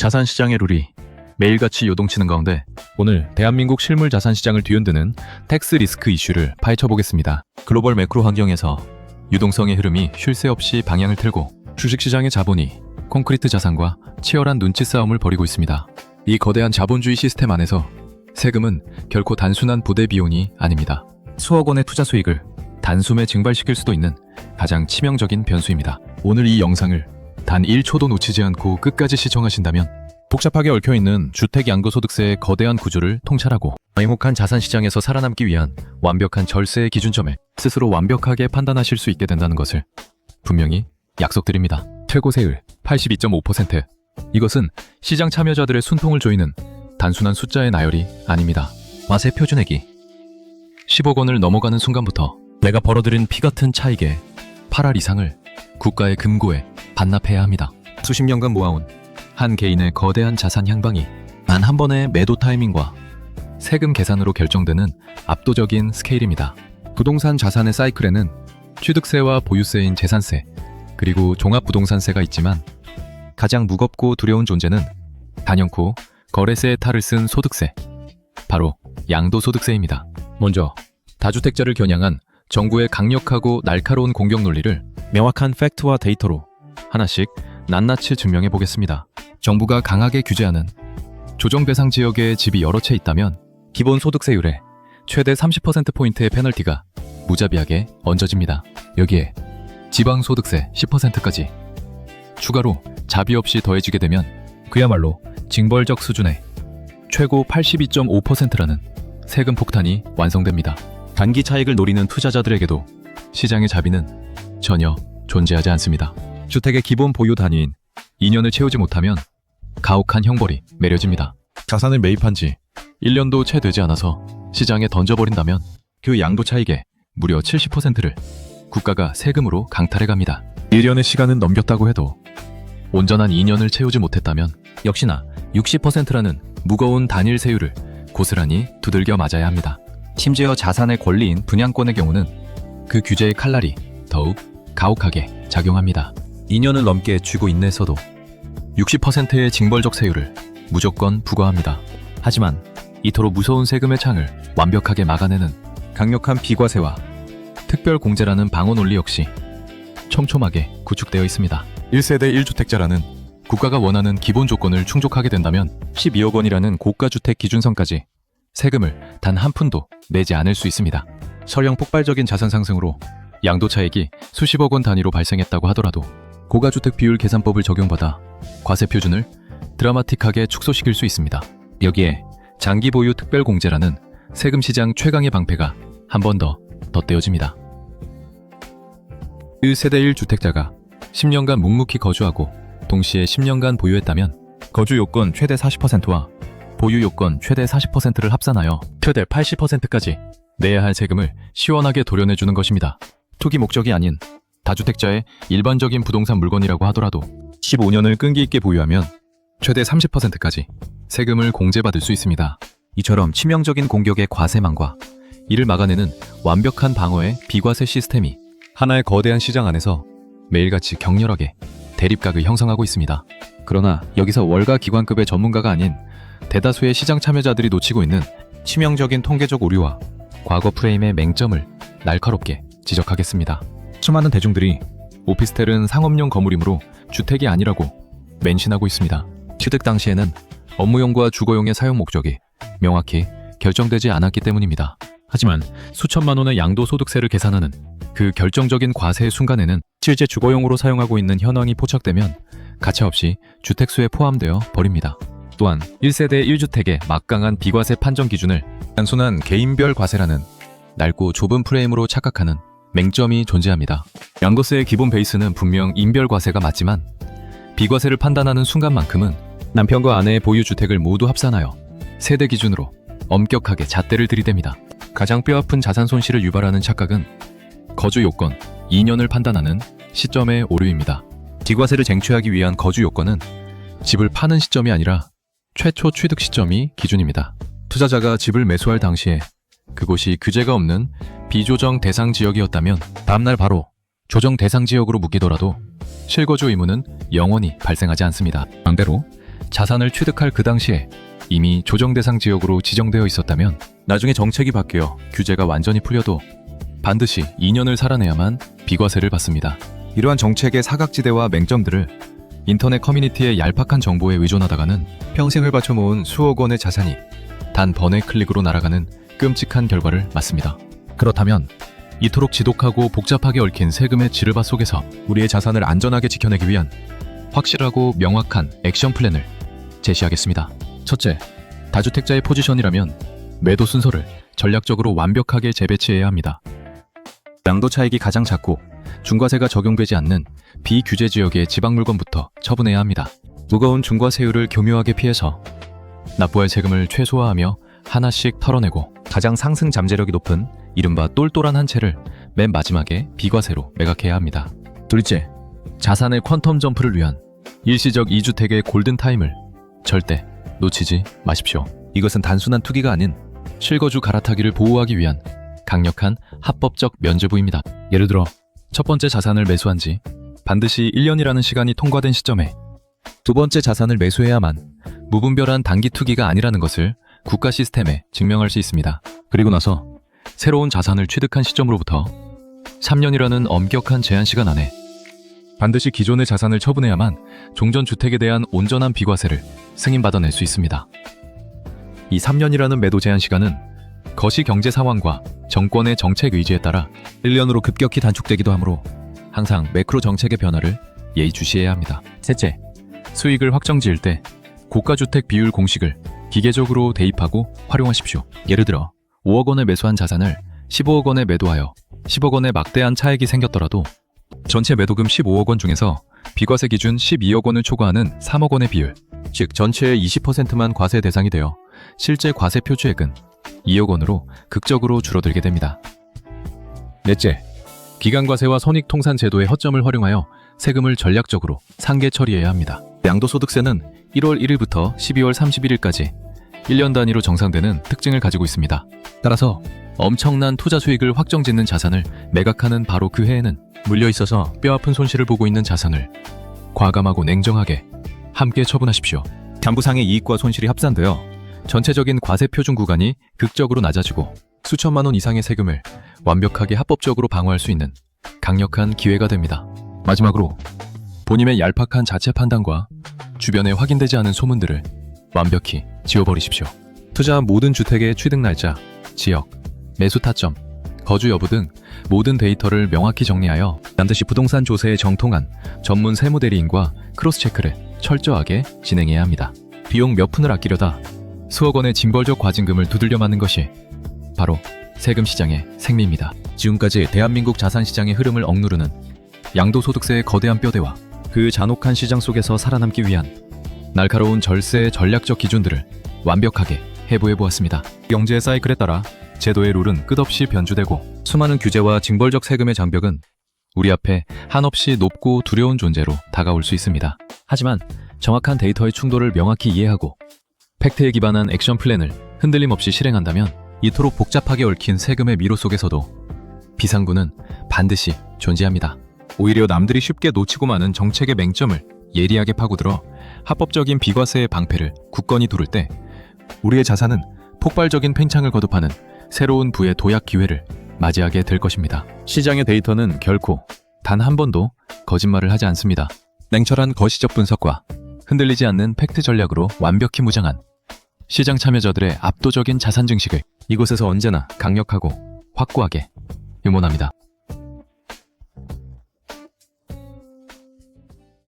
자산시장의 룰이 매일같이 요동치는 가운데 오늘 대한민국 실물 자산시장을 뒤흔드는 텍스 리스크 이슈를 파헤쳐보겠습니다. 글로벌 매크로 환경에서 유동성의 흐름이 쉴 새 없이 방향을 틀고 주식시장의 자본이 콘크리트 자산과 치열한 눈치 싸움을 벌이고 있습니다. 이 거대한 자본주의 시스템 안에서 세금은 결코 단순한 부대 비용이 아닙니다. 수억 원의 투자 수익을 단숨에 증발시킬 수도 있는 가장 치명적인 변수입니다. 오늘 이 영상을 단 1초도 놓치지 않고 끝까지 시청하신다면 복잡하게 얽혀있는 주택 양도소득세의 거대한 구조를 통찰하고 냉혹한 자산시장에서 살아남기 위한 완벽한 절세의 기준점을 스스로 완벽하게 판단하실 수 있게 된다는 것을 분명히 약속드립니다. 최고 세율 82.5%. 이것은 시장 참여자들의 순통을 조이는 단순한 숫자의 나열이 아닙니다. 과세 표준액이 10억 원을 넘어가는 순간부터 내가 벌어들인 피같은 차익의 8할 이상을 국가의 금고에 반납해야 합니다. 수십 년간 모아온 한 개인의 거대한 자산 향방이 단 한 번의 매도 타이밍과 세금 계산으로 결정되는 압도적인 스케일입니다. 부동산 자산의 사이클에는 취득세와 보유세인 재산세, 그리고 종합부동산세가 있지만 가장 무겁고 두려운 존재는 단연코 거래세의 탈을 쓴 소득세, 바로 양도소득세입니다. 먼저 다주택자를 겨냥한 정부의 강력하고 날카로운 공격 논리를 명확한 팩트와 데이터로 하나씩 낱낱이 증명해 보겠습니다. 정부가 강하게 규제하는 조정 대상 지역에 집이 여러 채 있다면 기본 소득세율에 최대 30%포인트의 페널티가 무자비하게 얹어집니다. 여기에 지방소득세 10%까지 추가로 자비 없이 더해지게 되면 그야말로 징벌적 수준의 최고 82.5%라는 세금 폭탄이 완성됩니다. 단기 차익을 노리는 투자자들에게도 시장의 자비는 전혀 존재하지 않습니다. 주택의 기본 보유 단위인 2년을 채우지 못하면 가혹한 형벌이 매려집니다. 자산을 매입한 지 1년도 채 되지 않아서 시장에 던져버린다면 그 양도 차익의 무려 70%를 국가가 세금으로 강탈해갑니다. 1년의 시간은 넘겼다고 해도 온전한 2년을 채우지 못했다면 역시나 60%라는 무거운 단일 세율을 고스란히 두들겨 맞아야 합니다. 심지어 자산의 권리인 분양권의 경우는 그 규제의 칼날이 더욱 가혹하게 작용합니다. 2년을 넘게 쥐고 인내해서도 60%의 징벌적 세율을 무조건 부과합니다. 하지만 이토록 무서운 세금의 창을 완벽하게 막아내는 강력한 비과세와 특별공제라는 방어 논리 역시 촘촘하게 구축되어 있습니다. 1세대 1주택자라는 국가가 원하는 기본 조건을 충족하게 된다면 12억 원이라는 고가주택 기준선까지 세금을 단 한 푼도 내지 않을 수 있습니다. 설령 폭발적인 자산 상승으로 양도 차익이 수십억 원 단위로 발생했다고 하더라도 고가주택 비율 계산법을 적용받아 과세 표준을 드라마틱하게 축소시킬 수 있습니다. 여기에 장기 보유 특별공제라는 세금 시장 최강의 방패가 한 번 더 덧대어집니다. 1세대 1주택자가 10년간 묵묵히 거주하고 동시에 10년간 보유했다면 거주 요건 최대 40%와 보유 요건 최대 40%를 합산하여 최대 80%까지 내야 할 세금을 시원하게 도려내주는 것입니다. 투기 목적이 아닌 다주택자의 일반적인 부동산 물건이라고 하더라도 15년을 끈기 있게 보유하면 최대 30%까지 세금을 공제받을 수 있습니다. 이처럼 치명적인 공격의 과세망과 이를 막아내는 완벽한 방어의 비과세 시스템이 하나의 거대한 시장 안에서 매일같이 격렬하게 대립각을 형성하고 있습니다. 그러나 여기서 월가 기관급의 전문가가 아닌 대다수의 시장 참여자들이 놓치고 있는 치명적인 통계적 오류와 과거 프레임의 맹점을 날카롭게 지적하겠습니다. 수많은 대중들이 오피스텔은 상업용 건물이므로 주택이 아니라고 맹신하고 있습니다. 취득 당시에는 업무용과 주거용의 사용 목적이 명확히 결정되지 않았기 때문입니다. 하지만 수천만 원의 양도소득세를 계산하는 그 결정적인 과세의 순간에는 실제 주거용으로 사용하고 있는 현황이 포착되면 가차없이 주택수에 포함되어 버립니다. 또한 1세대 1주택의 막강한 비과세 판정 기준을 단순한 개인별 과세라는 낡고 좁은 프레임으로 착각하는 맹점이 존재합니다. 양도세의 기본 베이스는 분명 인별과세가 맞지만 비과세를 판단하는 순간만큼은 남편과 아내의 보유 주택을 모두 합산하여 세대 기준으로 엄격하게 잣대를 들이댑니다. 가장 뼈아픈 자산 손실을 유발하는 착각은 거주 요건 2년을 판단하는 시점의 오류입니다. 비과세를 쟁취하기 위한 거주 요건은 집을 파는 시점이 아니라 최초 취득 시점이 기준입니다. 투자자가 집을 매수할 당시에 그곳이 규제가 없는 비조정 대상 지역이었다면 다음날 바로 조정 대상 지역으로 묶이더라도 실거주 의무는 영원히 발생하지 않습니다. 반대로 자산을 취득할 그 당시에 이미 조정 대상 지역으로 지정되어 있었다면 나중에 정책이 바뀌어 규제가 완전히 풀려도 반드시 2년을 살아내야만 비과세를 받습니다. 이러한 정책의 사각지대와 맹점들을 인터넷 커뮤니티의 얄팍한 정보에 의존하다가는 평생을 바쳐 모은 수억 원의 자산이 단 번의 클릭으로 날아가는 끔찍한 결과를 맞습니다. 그렇다면 이토록 지독하고 복잡하게 얽힌 세금의 지르바 속에서 우리의 자산을 안전하게 지켜내기 위한 확실하고 명확한 액션 플랜을 제시하겠습니다. 첫째, 다주택자의 포지션이라면 매도 순서를 전략적으로 완벽하게 재배치해야 합니다. 양도 차익이 가장 작고 중과세가 적용되지 않는 비규제 지역의 지방 물건부터 처분해야 합니다. 무거운 중과세율을 교묘하게 피해서 납부할 세금을 최소화하며 하나씩 털어내고 가장 상승 잠재력이 높은 이른바 똘똘한 한 채를 맨 마지막에 비과세로 매각해야 합니다. 둘째, 자산의 퀀텀 점프를 위한 일시적 2주택의 골든타임을 절대 놓치지 마십시오. 이것은 단순한 투기가 아닌 실거주 갈아타기를 보호하기 위한 강력한 합법적 면죄부입니다. 예를 들어 첫 번째 자산을 매수한 지 반드시 1년이라는 시간이 통과된 시점에 두 번째 자산을 매수해야만 무분별한 단기 투기가 아니라는 것을 국가 시스템에 증명할 수 있습니다. 그리고 나서 새로운 자산을 취득한 시점으로부터 3년이라는 엄격한 제한 시간 안에 반드시 기존의 자산을 처분해야만 종전주택에 대한 온전한 비과세를 승인받아낼 수 있습니다. 이 3년이라는 매도 제한 시간은 거시 경제 상황과 정권의 정책 의지에 따라 1년으로 급격히 단축되기도 하므로 항상 매크로 정책의 변화를 예의주시해야 합니다. 셋째, 수익을 확정지을 때 고가주택 비율 공식을 기계적으로 대입하고 활용하십시오. 예를 들어 5억 원에 매수한 자산을 15억 원에 매도하여 10억 원의 막대한 차익이 생겼더라도 전체 매도금 15억 원 중에서 비과세 기준 12억 원을 초과하는 3억 원의 비율, 즉 전체의 20%만 과세 대상이 되어 실제 과세 표주액은 2억 원으로 극적으로 줄어들게 됩니다. 넷째, 기간과세와 손익통산 제도의 허점을 활용하여 세금을 전략적으로 상계 처리해야 합니다. 양도소득세는 1월 1일부터 12월 31일까지 1년 단위로 정산되는 특징을 가지고 있습니다. 따라서 엄청난 투자 수익을 확정짓는 자산을 매각하는 바로 그 해에는 물려있어서 뼈아픈 손실을 보고 있는 자산을 과감하고 냉정하게 함께 처분하십시오. 담보상의 이익과 손실이 합산되어 전체적인 과세 표준 구간이 극적으로 낮아지고 수천만 원 이상의 세금을 완벽하게 합법적으로 방어할 수 있는 강력한 기회가 됩니다. 마지막으로 본인의 얄팍한 자체 판단과 주변에 확인되지 않은 소문들을 완벽히 지워버리십시오. 투자한 모든 주택의 취득 날짜, 지역, 매수 타점, 거주 여부 등 모든 데이터를 명확히 정리하여 반드시 부동산 조세에 정통한 전문 세무대리인과 크로스체크를 철저하게 진행해야 합니다. 비용 몇 푼을 아끼려다 수억 원의 징벌적 과징금을 두들겨 맞는 것이 바로 세금 시장의 생리입니다. 지금까지 대한민국 자산시장의 흐름을 억누르는 양도소득세의 거대한 뼈대와 그 잔혹한 시장 속에서 살아남기 위한 날카로운 절세의 전략적 기준들을 완벽하게 해부해보았습니다. 경제의 사이클에 따라 제도의 룰은 끝없이 변주되고 수많은 규제와 징벌적 세금의 장벽은 우리 앞에 한없이 높고 두려운 존재로 다가올 수 있습니다. 하지만 정확한 데이터의 충돌을 명확히 이해하고 팩트에 기반한 액션 플랜을 흔들림 없이 실행한다면 이토록 복잡하게 얽힌 세금의 미로 속에서도 비상구는 반드시 존재합니다. 오히려 남들이 쉽게 놓치고 마는 정책의 맹점을 예리하게 파고들어 합법적인 비과세의 방패를 굳건히 두를 때 우리의 자산은 폭발적인 팽창을 거듭하는 새로운 부의 도약 기회를 맞이하게 될 것입니다. 시장의 데이터는 결코 단 한 번도 거짓말을 하지 않습니다. 냉철한 거시적 분석과 흔들리지 않는 팩트 전략으로 완벽히 무장한 시장 참여자들의 압도적인 자산 증식을 이곳에서 언제나 강력하고 확고하게 응원합니다.